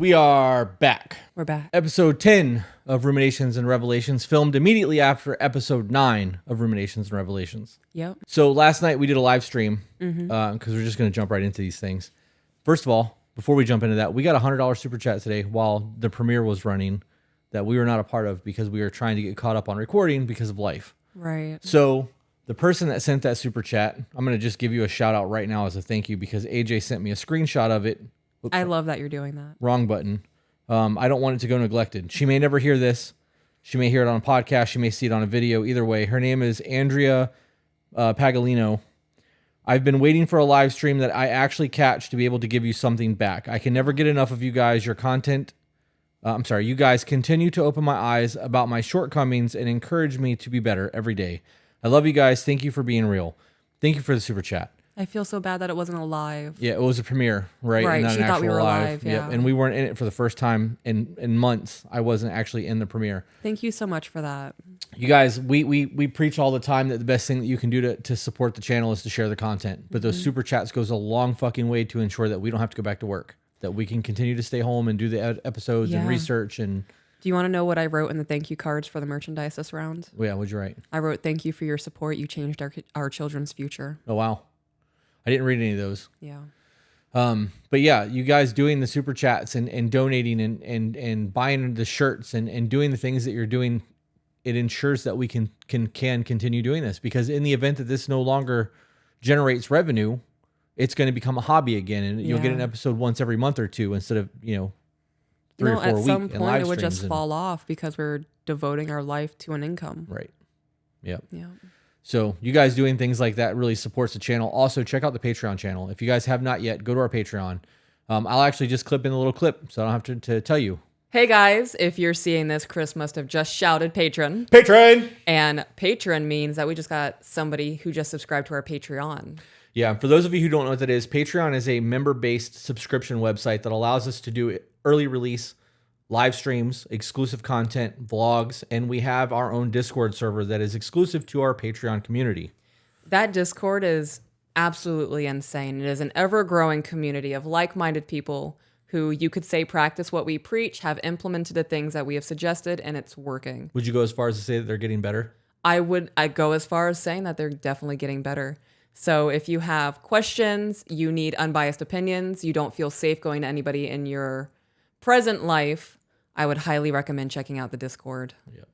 we are back. We're back. Episode 10 of Ruminations and Revelations, filmed immediately after episode 9 of Ruminations and Revelations. Yep. So last night we did a live stream because we're just going to jump right into these things. First of all, before we jump into that, we got a $100 super chat today while the premiere was running that we were not a part of because we were trying to get caught up on recording because of life. Right. So the person that sent that super chat, I'm going to just give you a shout out right now as a thank you because AJ sent me a screenshot of it. Oops, I love that you're doing that. wrong button. I don't want it to go neglected. She may never hear this. She may hear it on a podcast. She may see it on a video. Either way, her name is Andrea Pagalino. I've been waiting for a live stream that I actually catch to be able to give you something back. I can never get enough of you guys. Your content, you guys continue to open my eyes about my shortcomings and encourage me to be better every day. I love you guys. Thank you for being real. Thank you for the super chat. I feel so bad that it wasn't a live. Yeah, it was a premiere, right? Right, And not she an thought we actual were live. live, Yep. yeah. And we weren't in it for the first time in months. I wasn't actually in the premiere. Thank you so much for that. You guys, we preach all the time that the best thing that you can do to support the channel is to share the content. But those super chats goes a long fucking way to ensure that we don't have to go back to work, that we can continue to stay home and do the episodes and Yeah. research. And Do you want to know what I wrote in the thank you cards for the merchandise this round? yeah, what'd you write? I wrote, "Thank you for your support. You changed our children's future." Oh wow, I didn't read any of those. Yeah. But yeah, you guys doing the super chats and donating and buying the shirts and doing the things that you're doing, it ensures that we can continue doing this, because in the event that this no longer generates revenue, it's going to become a hobby again, and you'll get an episode once every month or two instead of 3 or 4 a week. At some and point live it would just streams fall off because we're devoting our life to an income. right. Yep. Yeah. So you guys doing things like that really supports the channel. Also, check out the Patreon channel. If you guys have not yet, go to our Patreon. I'll actually just clip in a little clip, so I don't have to tell you. Hey guys, if you're seeing this, Chris must have just shouted patron. Patron! And patron means that we just got somebody who just subscribed to our Patreon. Yeah, for those of you who don't know what that is, Patreon is a member-based subscription website that allows us to do early release, live streams, exclusive content, vlogs, and we have our own Discord server that is exclusive to our Patreon community. That Discord is absolutely insane. It is an ever-growing community of like-minded people who you could say practice what we preach, have implemented the things that we have suggested, and it's working. Would you go as far as to say that they're getting better? I'd go as far as saying that they're definitely getting better. So if you have questions, you need unbiased opinions, you don't feel safe going to anybody in your present life, I would highly recommend checking out the Discord. Yep.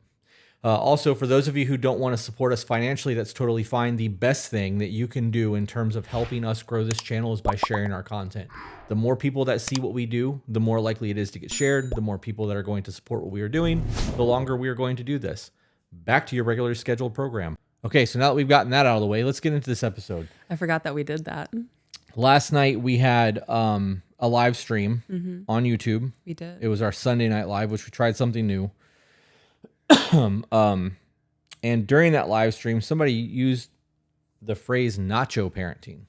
Also, for those of you who don't want to support us financially, that's totally fine. The best thing that you can do in terms of helping us grow this channel is by sharing our content. The more people that see what we do, the more likely it is to get shared, the more people that are going to support what we are doing, the longer we are going to do this. Back to your regular scheduled program. Okay, so now that we've gotten that out of the way, let's get into this episode. I forgot that we did that. Last night we had a live stream on YouTube. We did. It was our Sunday night live, which we tried something new. And during that live stream, somebody used the phrase Nacho parenting.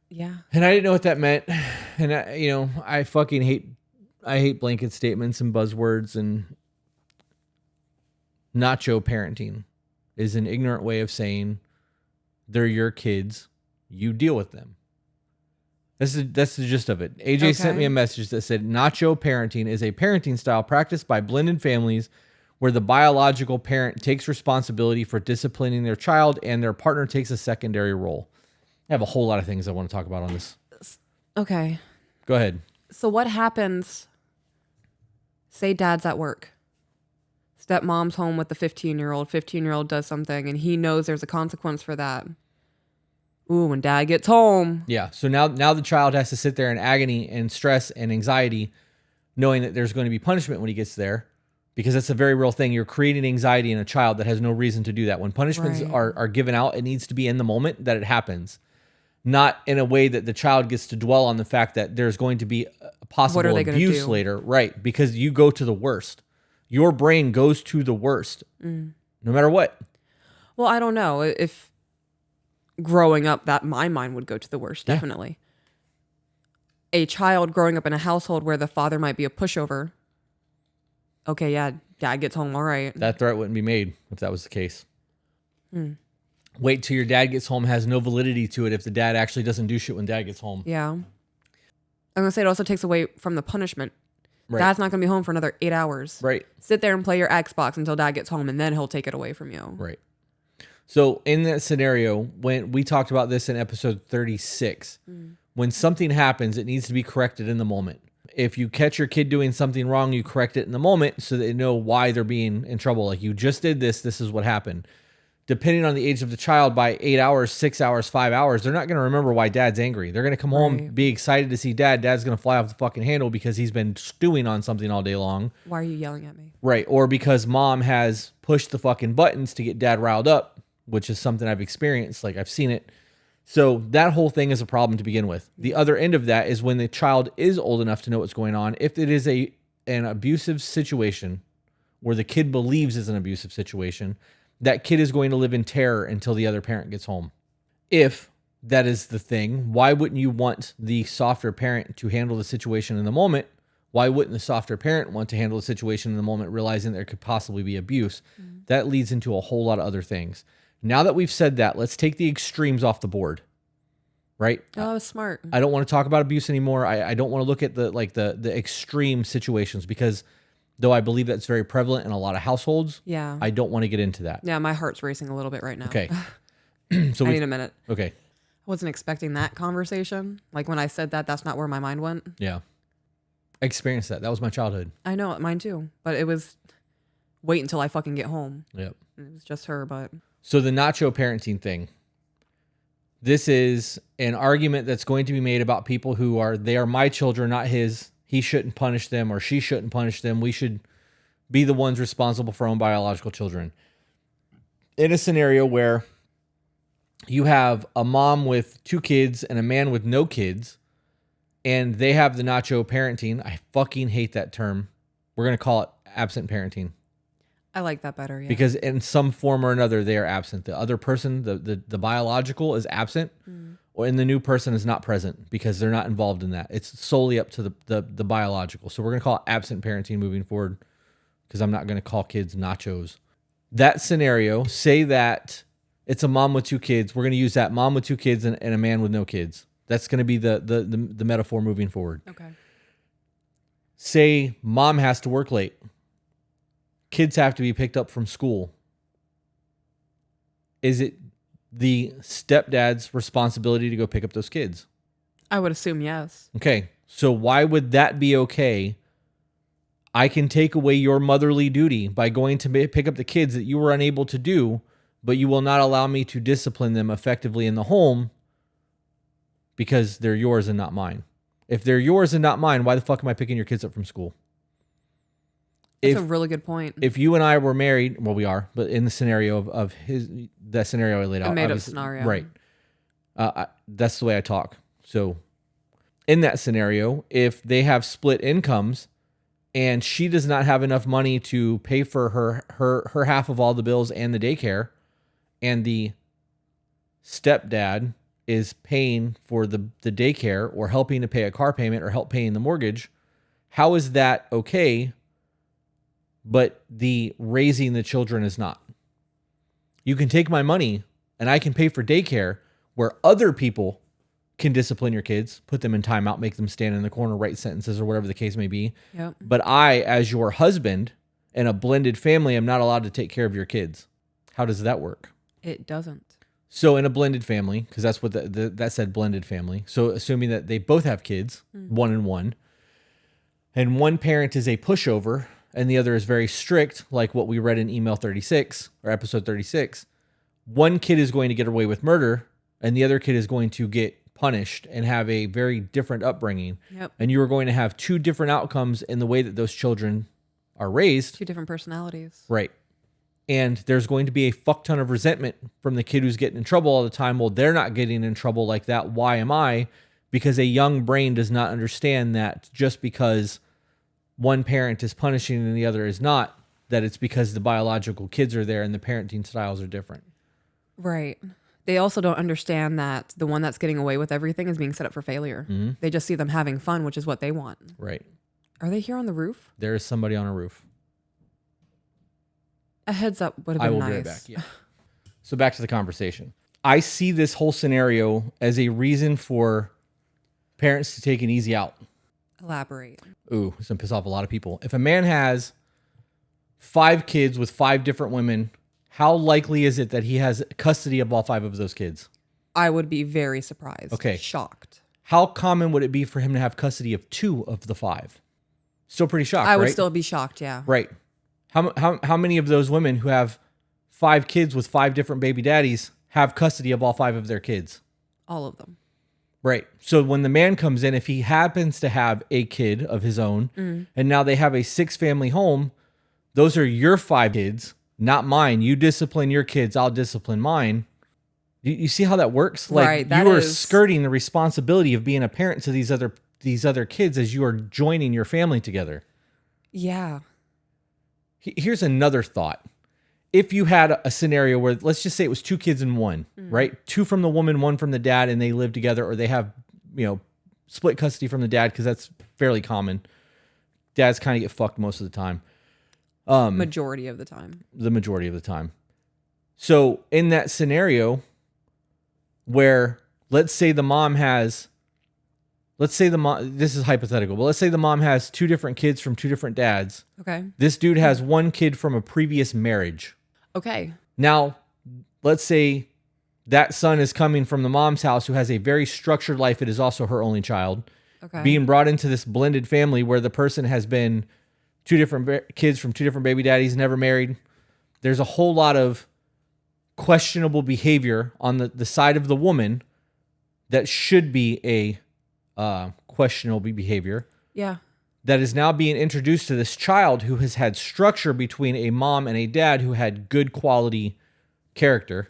Yeah. And I didn't know what that meant. And I fucking hate blanket statements and buzzwords, and Nacho parenting is an ignorant way of saying they're your kids, you deal with them. That's the gist of it. AJ sent me a message that said Nacho parenting is a parenting style practiced by blended families where the biological parent takes responsibility for disciplining their child and their partner takes a secondary role. I have a whole lot of things I want to talk about on this. Okay. Go ahead. So what happens, say dad's at work, stepmom's home with the 15-year-old does something and he knows there's a consequence for that. Ooh, when dad gets home. Yeah. So now the child has to sit there in agony and stress and anxiety, knowing that there's going to be punishment when he gets there, because that's a very real thing. You're creating anxiety in a child that has no reason to do that. When punishments are given out, it needs to be in the moment that it happens, not in a way that the child gets to dwell on the fact that there's going to be a possible abuse later. Right. Because you go to the worst. Your brain goes to the worst, no matter what. Well, I don't know. If growing up, that my mind would go to the worst, definitely. A child growing up in a household where the father might be a pushover. Okay, yeah, dad gets home, all right. That threat wouldn't be made if that was the case. Wait till your dad gets home has no validity to it if the dad actually doesn't do shit when dad gets home. Yeah. I'm going to say it also takes away from the punishment. Right. Dad's not going to be home for another 8 hours. Right. Sit there and play your Xbox until dad gets home, and then he'll take it away from you. Right. So in that scenario, when we talked about this in episode 36, when something happens, it needs to be corrected in the moment. If you catch your kid doing something wrong, you correct it in the moment so that they know why they're being in trouble. Like, you just did this. This is what happened. Depending on the age of the child, by 8 hours, 6 hours, 5 hours, they're not going to remember why dad's angry. They're going to come home, be excited to see dad. Dad's going to fly off the fucking handle because he's been stewing on something all day long. Why are you yelling at me? Right. Or because mom has pushed the fucking buttons to get dad riled up, which is something I've experienced. Like, I've seen it. So that whole thing is a problem to begin with. The other end of that is when the child is old enough to know what's going on. If it is an abusive situation where the kid believes is an abusive situation, that kid is going to live in terror until the other parent gets home. If that is the thing, why wouldn't you want the softer parent to handle the situation in the moment? Why wouldn't the softer parent want to handle the situation in the moment, realizing there could possibly be abuse? That leads into a whole lot of other things. Now that we've said that, let's take the extremes off the board, right? Oh, smart. I don't want to talk about abuse anymore. I don't want to look at the extreme situations, because though I believe that's very prevalent in a lot of households, Yeah. I don't want to get into that. Yeah, my heart's racing a little bit right now. Okay. So I need a minute. Okay. I wasn't expecting that conversation. Like, when I said that, that's not where my mind went. Yeah. I experienced that. That was my childhood. I know, mine too. But it was wait until I fucking get home. Yep. It was just her, but... So the Nacho parenting thing. This is an argument that's going to be made about people they are my children, not his. He shouldn't punish them, or she shouldn't punish them. We should be the ones responsible for our own biological children. In a scenario where you have a mom with 2 kids and a man with no kids, and they have the Nacho parenting. I fucking hate that term. We're going to call it absent parenting. I like that better, yeah. Because in some form or another, they are absent. The other person, the biological, is absent, and the new person is not present because they're not involved in that. It's solely up to the biological. So we're going to call it absent parenting moving forward, because I'm not going to call kids nachos. That scenario, say that it's a mom with 2 kids. We're going to use that mom with 2 kids and a man with no kids. That's going to be the metaphor moving forward. Okay. Say mom has to work late. Kids have to be picked up from school. Is it the stepdad's responsibility to go pick up those kids? I would assume yes. Okay, so why would that be okay? I can take away your motherly duty by going to pick up the kids that you were unable to do, but you will not allow me to discipline them effectively in the home because they're yours and not mine. If they're yours and not mine, why the fuck am I picking your kids up from school? That's a really good point. If you and I were married, well, we are, but in the scenario of that scenario I laid out, A made-up scenario. right? That's the way I talk. So, in that scenario, if they have split incomes, and she does not have enough money to pay for her half of all the bills and the daycare, and the stepdad is paying for the daycare or helping to pay a car payment or help paying the mortgage, how is that okay? But the raising the children is not. You can take my money and I can pay for daycare where other people can discipline your kids, put them in timeout, make them stand in the corner, write sentences or whatever the case may be. Yep. But I, as your husband in a blended family, am not allowed to take care of your kids. How does that work? It doesn't. So in a blended family, because that's what that said, blended family. So assuming that they both have kids, 1 and 1, and one parent is a pushover and the other is very strict, like what we read in email 36 or episode 36, one kid is going to get away with murder and the other kid is going to get punished and have a very different upbringing. Yep. And you are going to have 2 different outcomes in the way that those children are raised. 2 different personalities. Right. And there's going to be a fuck ton of resentment from the kid who's getting in trouble all the time. Well, they're not getting in trouble like that. Why am I? Because a young brain does not understand that just because one parent is punishing and the other is not, that it's because the biological kids are there and the parenting styles are different. Right. They also don't understand that the one that's getting away with everything is being set up for failure. Mm-hmm. They just see them having fun, which is what they want. Right. Are they here on the roof? There is somebody on a roof. A heads up would have I been will nice. be right back. Yeah. So back to the conversation. I see this whole scenario as a reason for parents to take an easy out. Elaborate. Ooh, it's going to piss off a lot of people. If a man has 5 kids with 5 different women, how likely is it that he has custody of all 5 of those kids? I would be very surprised. Okay. Shocked. How common would it be for him to have custody of 2 of the 5? Still pretty shocked, I would right? still be shocked, yeah. Right. How many of those women who have 5 kids with 5 different baby daddies have custody of all 5 of their kids? All of them. Right. So when the man comes in, if he happens to have a kid of his own, and now they have a 6-family home, those are your 5 kids, not mine. You discipline your kids, I'll discipline mine. You see how that works? Like, right, that you are is... skirting the responsibility of being a parent to these other kids as you are joining your family together. Yeah. Here's another thought. If you had a scenario where, let's just say it was 2 kids and 1, right? 2 from the woman, 1 from the dad, and they live together, or they have, split custody from the dad, because that's fairly common. Dads kind of get fucked most of the time. Majority of the time. The majority of the time. So in that scenario where, let's say the mom, this is hypothetical, but let's say the mom has 2 different kids from 2 different dads. Okay. This dude has 1 kid from a previous marriage. Okay. Now, let's say that son is coming from the mom's house who has a very structured life. It is also her only child. Okay. Being brought into this blended family where the person has been 2 different kids from 2 different baby daddies, never married. There's a whole lot of questionable behavior on the side of the woman that should be a questionable behavior. Yeah. That is now being introduced to this child who has had structure between a mom and a dad who had good quality character,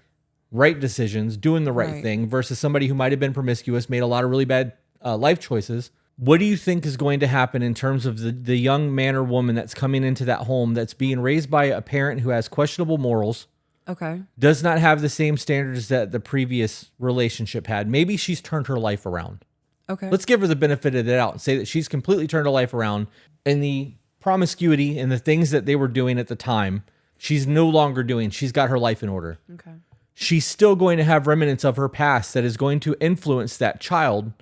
right decisions, doing the right thing, versus somebody who might have been promiscuous, made a lot of really bad life choices. What do you think is going to happen in terms of the young man or woman that's coming into that home that's being raised by a parent who has questionable morals, Okay. does not have the same standards that the previous relationship had? Maybe she's turned her life around. Okay. Let's give her the benefit of the doubt and say that she's completely turned her life around, and the promiscuity and the things that they were doing at the time, she's no longer doing. She's got her life in order. Okay. She's still going to have remnants of her past that is going to influence that child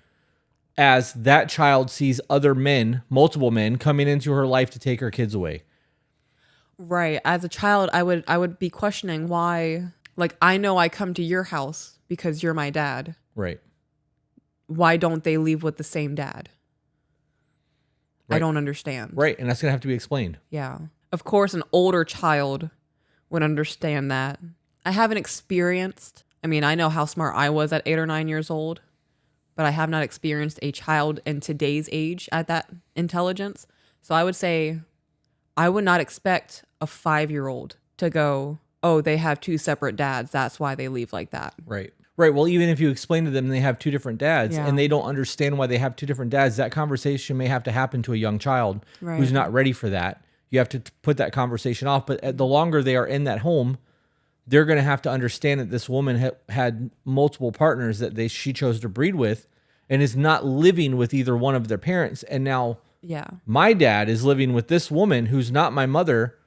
as that child sees other men, multiple men, coming into her life to take her kids away. Right. As a child, I would be questioning why, like, I know I come to your house because you're my dad. Right. Why don't they leave with the same dad? Right. I don't understand. Right. And that's going to have to be explained. Yeah. Of course, an older child would understand that. I haven't experienced, I know how smart I was at 8 or 9 years old, but I have not experienced a child in today's age at that intelligence. So I would say I would not expect a 5-year-old to go, oh, they have 2 separate dads. That's why they leave like that. Right. Right. Well, even if you explain to them they have 2 different dads Yeah. and they don't understand why they have 2 different dads, that conversation may have to happen to a young child who's not ready for that. You have to put that conversation off. But the longer they are in that home, they're going to have to understand that this woman had multiple partners that she chose to breed with and is not living with either one of their parents. And now my dad is living with this woman who's not my mother,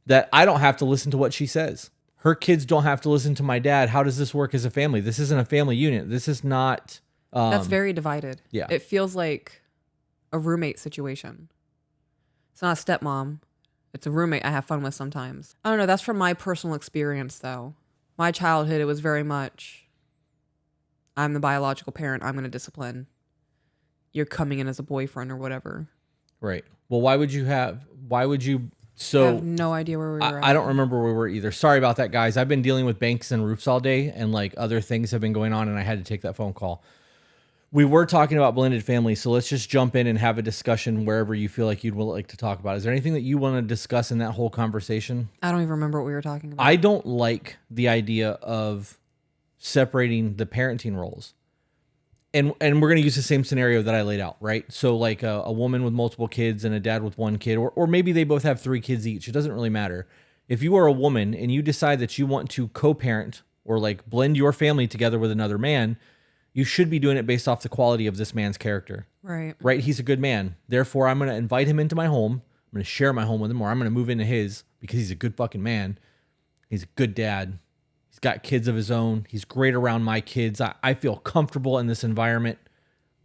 that I don't have to listen to what she says. Her kids don't have to listen to my dad. How does this work as a family? This isn't a family unit. This is not... That's very divided. Yeah. It feels like a roommate situation. It's not a stepmom. It's a roommate I have fun with sometimes. I don't know. That's from my personal experience, though. My childhood, it was very much, I'm the biological parent. I'm going to discipline. You're coming in as a boyfriend or whatever. Right. Well, why would you... I have no idea where we were at. I don't remember where we were either. Sorry about that, guys. I've been dealing with banks and roofs all day, and like other things have been going on, and I had to take that phone call. We were talking about blended families, so let's just jump in and have a discussion wherever you feel like you'd like to talk about. Is there anything that you want to discuss in that whole conversation? I don't even remember what we were talking about. I don't like the idea of separating the parenting roles. And we're going to use the same scenario that I laid out, right? So like a woman with multiple kids and a dad with 1 kid, or maybe they both have 3 kids each. It doesn't really matter. If you are a woman and you decide that you want to co-parent or like blend your family together with another man, you should be doing it based off the quality of this man's character. Right. Right? He's a good man. Therefore, I'm going to invite him into my home. I'm going to share my home with him, or I'm going to move into his because he's a good fucking man. He's a good dad. He's got kids of his own. He's great around my kids. I feel comfortable in this environment.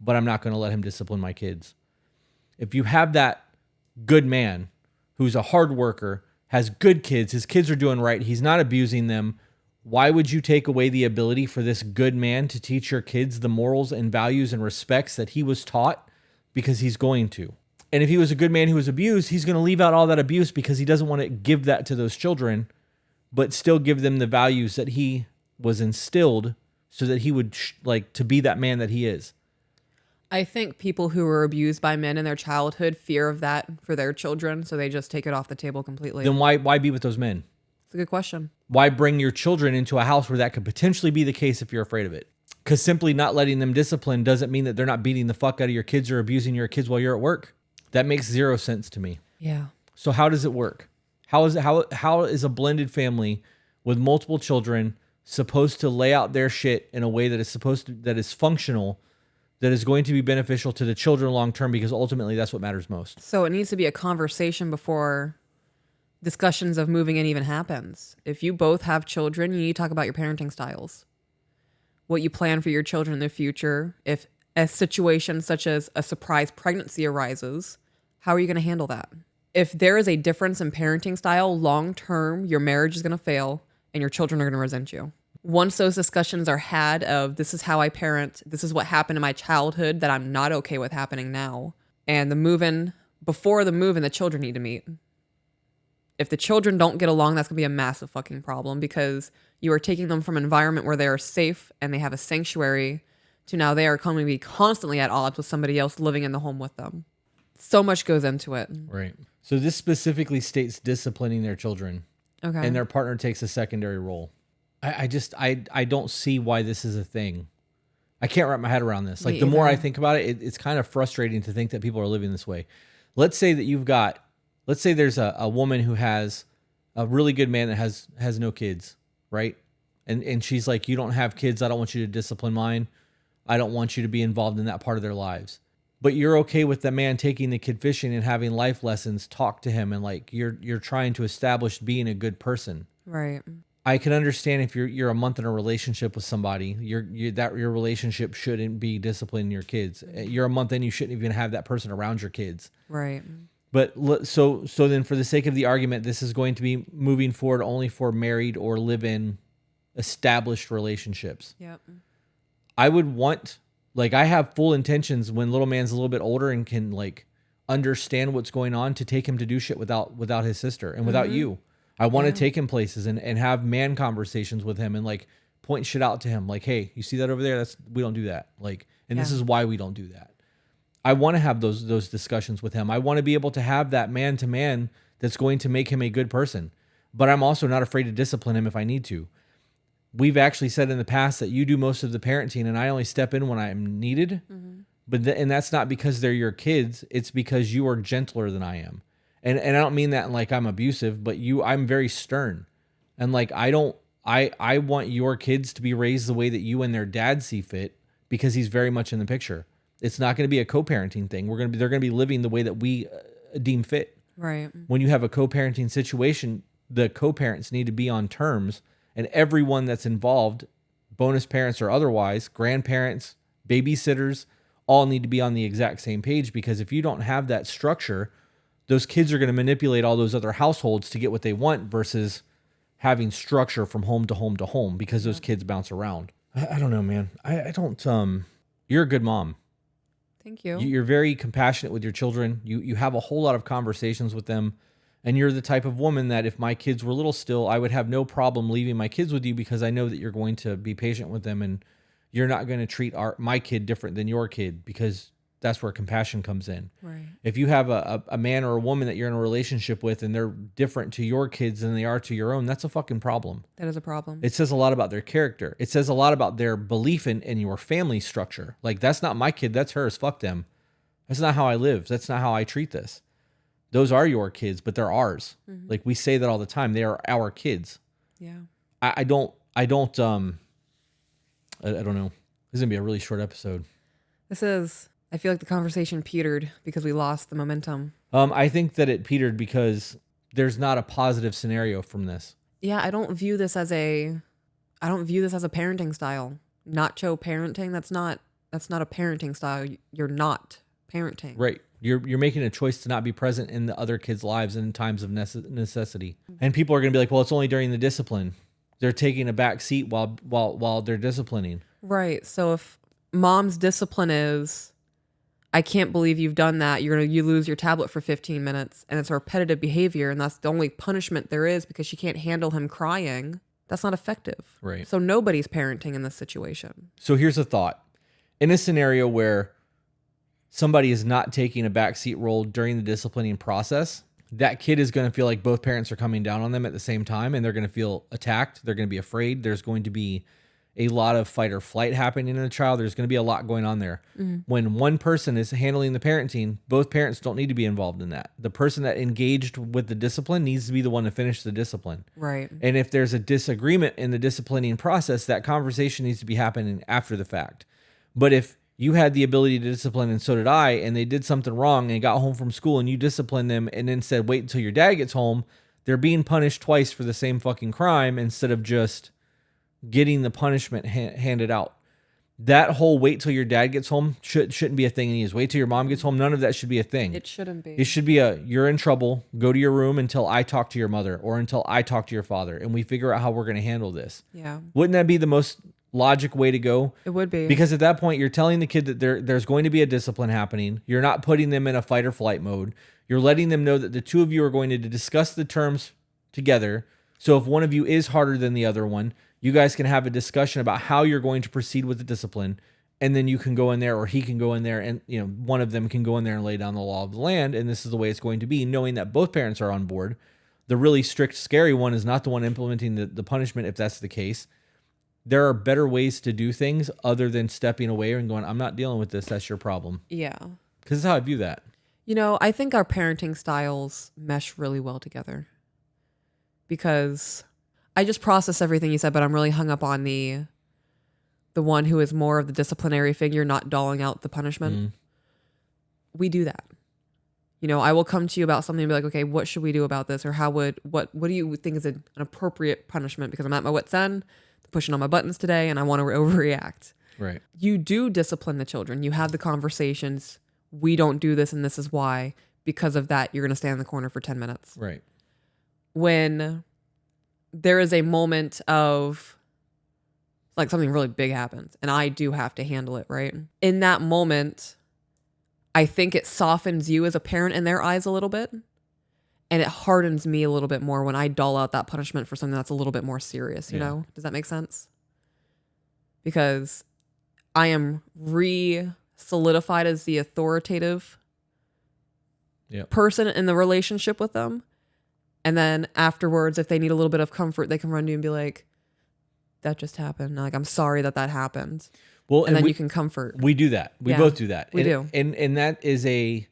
but I'm not going to let him discipline my kids. If you have that good man who's a hard worker, has good kids, his kids are doing right, he's not abusing them, why would you take away the ability for this good man to teach your kids the morals and values and respects that he was taught? Because he's going to. And if he was a good man who was abused, he's going to leave out all that abuse because he doesn't want to give that to those children, but still give them the values that he was instilled so that he would to be that man that he is. I think people who were abused by men in their childhood fear of that for their children, so they just take it off the table completely. Then why be with those men? It's a good question. Why bring your children into a house where that could potentially be the case if you're afraid of it? Because simply not letting them discipline doesn't mean that they're not beating the fuck out of your kids or abusing your kids while you're at work. That makes zero sense to me. Yeah. So how does it work? How is a blended family with multiple children supposed to lay out their shit in a way that is functional, that is going to be beneficial to the children long term, because ultimately that's what matters most. So it needs to be a conversation before discussions of moving in even happens. If you both have children, you need to talk about your parenting styles, what you plan for your children in the future. If a situation such as a surprise pregnancy arises, how are you going to handle that? If there is a difference in parenting style, long term, your marriage is going to fail and your children are going to resent you. Once those discussions are had of this is how I parent, this is what happened in my childhood that I'm not okay with happening now, and before the move-in, the children need to meet. If the children don't get along, that's going to be a massive fucking problem, because you are taking them from an environment where they are safe and they have a sanctuary to now they are going to be constantly at odds with somebody else living in the home with them. So much goes into it. Right. So this specifically states disciplining their children. Okay. And their partner takes a secondary role. I don't see why this is a thing. I can't wrap my head around this. Like, the more I think about it, it's kind of frustrating to think that people are living this way. Let's say there's a woman who has a really good man that has no kids, right? And she's like, you don't have kids. I don't want you to discipline mine. I don't want you to be involved in that part of their lives. But you're okay with the man taking the kid fishing and having life lessons, talk to him, and like you're trying to establish being a good person. Right. I can understand if you're a month in a relationship with somebody, your relationship shouldn't be disciplining your kids. You're a month in, you shouldn't even have that person around your kids. Right. But so then, for the sake of the argument, this is going to be moving forward only for married or live-in established relationships. Yep. I would want, like, I have full intentions when little man's a little bit older and can like understand what's going on, to take him to do shit without his sister and without you. I want to take him places and have man conversations with him and like point shit out to him. Like, hey, you see that over there? We don't do that. Like, and this is why we don't do that. I want to have those discussions with him. I want to be able to have that man to man that's going to make him a good person. But I'm also not afraid to discipline him if I need to. We've actually said in the past that you do most of the parenting and I only step in when I'm needed. Mm-hmm. And that's not because they're your kids. It's because you are gentler than I am. And I don't mean that like I'm abusive, but I'm very stern. And like, I want your kids to be raised the way that you and their dad see fit, because he's very much in the picture. It's not going to be a co-parenting thing. They're going to be living the way that we deem fit. Right. When you have a co-parenting situation, the co-parents need to be on terms, and everyone that's involved, bonus parents or otherwise, grandparents, babysitters, all need to be on the exact same page, because if you don't have that structure, those kids are going to manipulate all those other households to get what they want versus having structure from home to home to home, because those kids bounce around. I don't know, man. I don't, you're a good mom. Thank you. You're very compassionate with your children. You have a whole lot of conversations with them. And you're the type of woman that if my kids were little still, I would have no problem leaving my kids with you, because I know that you're going to be patient with them and you're not going to treat my kid different than your kid, because that's where compassion comes in. Right. If you have a man or a woman that you're in a relationship with and they're different to your kids than they are to your own, that's a fucking problem. That is a problem. It says a lot about their character. It says a lot about their belief in your family structure. Like, that's not my kid, that's hers. Fuck them. That's not how I live. That's not how I treat this. Those are your kids, but they're ours. Mm-hmm. Like, we say that all the time. They are our kids. Yeah. I don't know. This is gonna be a really short episode. I feel like the conversation petered because we lost the momentum. I think that it petered because there's not a positive scenario from this. Yeah, I don't view this as a parenting style. Nacho parenting, that's not That's not a parenting style. You're not parenting. Right. You're making a choice to not be present in the other kids' lives in times of necessity. And people are going to be like, well, it's only during the discipline. They're taking a back seat while they're disciplining. Right. So if mom's discipline is, I can't believe you've done that. You lose your tablet for 15 minutes, and it's a repetitive behavior, and that's the only punishment there is because she can't handle him crying. That's not effective. Right. So nobody's parenting in this situation. So here's a thought. In a scenario where somebody is not taking a backseat role during the disciplining process, that kid is going to feel like both parents are coming down on them at the same time, and they're going to feel attacked. They're going to be afraid. There's going to be a lot of fight or flight happening in the child. There's going to be a lot going on there. When one person is handling the parenting, both parents don't need to be involved in that. The person that engaged with the discipline needs to be the one to finish the discipline. Right. And if there's a disagreement in the disciplining process, that conversation needs to be happening after the fact. But if you had the ability to discipline and so did I, and they did something wrong and got home from school and you disciplined them and then said, wait until your dad gets home, they're being punished twice for the same fucking crime instead of just getting the punishment handed out. That whole wait till your dad gets home shouldn't be a thing. And wait till your mom gets home. None of that should be a thing. It shouldn't be. It should be you're in trouble. Go to your room until I talk to your mother or until I talk to your father and we figure out how we're going to handle this. Yeah. Wouldn't that be the most logic way to go? It would be. Because at that point, you're telling the kid that there's going to be a discipline happening. You're not putting them in a fight or flight mode. You're letting them know that the two of you are going to discuss the terms together. So if one of you is harder than the other one, you guys can have a discussion about how you're going to proceed with the discipline. And then you can go in there or he can go in there and, one of them can go in there and lay down the law of the land. And this is the way it's going to be, knowing that both parents are on board. The really strict, scary one is not the one implementing the punishment if that's the case. There are better ways to do things other than stepping away and going, I'm not dealing with this. That's your problem. Yeah. Because that's how I view that. I think our parenting styles mesh really well together because I just process everything you said, but I'm really hung up on the one who is more of the disciplinary figure, not doling out the punishment. Mm-hmm. We do that. I will come to you about something and be like, okay, what should we do about this? Or what do you think is an appropriate punishment? Because I'm at my wit's end, pushing on my buttons today, and I want to overreact. Right. You do discipline the children. You have the conversations. We don't do this, and this is why. Because of that, you're going to stand in the corner for 10 minutes. Right. When there is a moment of like something really big happens and I do have to handle it, right? In that moment, I think it softens you as a parent in their eyes a little bit. And it hardens me a little bit more when I dole out that punishment for something that's a little bit more serious, you know? Does that make sense? Because I am re-solidified as the authoritative person in the relationship with them. And then afterwards, if they need a little bit of comfort, they can run to you and be like, that just happened. Like, I'm sorry that happened. Well, and then you can comfort. We do that. We both do that. We do. And that is a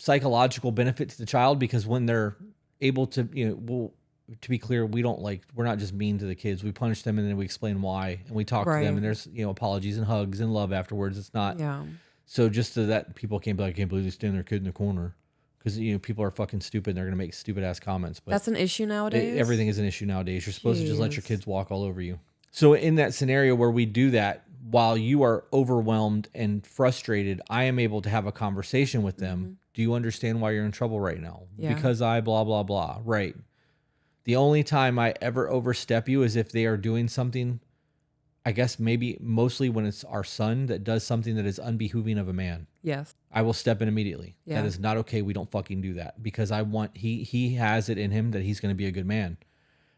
psychological benefit to the child because when they're able to, to be clear, we're not just mean to the kids. We punish them and then we explain why and we talk to them and there's, apologies and hugs and love afterwards. It's not. Yeah. So just so that people can't be like, I can't believe they stand their kid in the corner. Because, people are fucking stupid and they're going to make stupid ass comments. But that's an issue nowadays? Everything is an issue nowadays. You're supposed to just let your kids walk all over you. So in that scenario where we do that, while you are overwhelmed and frustrated, I am able to have a conversation with them. Mm-hmm. Do you understand why you're in trouble right now? Yeah. Because I blah, blah, blah. Right. The only time I ever overstep you is if they are doing something, I guess maybe mostly when it's our son that does something that is unbehooving of a man. Yes. I will step in immediately. Yeah. That is not okay. We don't fucking do that because he has it in him that he's going to be a good man.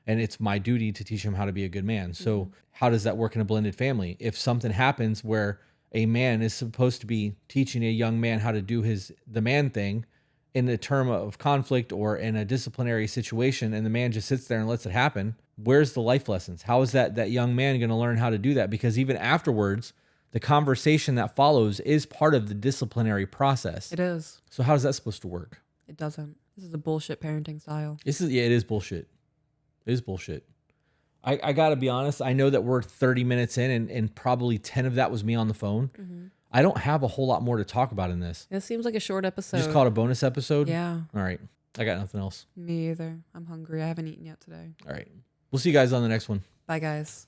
And it's my duty to teach him how to be a good man. So how does that work in a blended family? If something happens where a man is supposed to be teaching a young man how to do the man thing in a term of conflict or in a disciplinary situation, and the man just sits there and lets it happen, where's the life lessons? How is that young man going to learn how to do that? Because even afterwards, the conversation that follows is part of the disciplinary process. It is. So how is that supposed to work? It doesn't. This is a bullshit parenting style. It is bullshit. It is bullshit. I got to be honest. I know that we're 30 minutes in and probably 10 of that was me on the phone. Mm-hmm. I don't have a whole lot more to talk about in this. It seems like a short episode. Just call it a bonus episode? Yeah. All right. I got nothing else. Me either. I'm hungry. I haven't eaten yet today. All right. We'll see you guys on the next one. Bye, guys.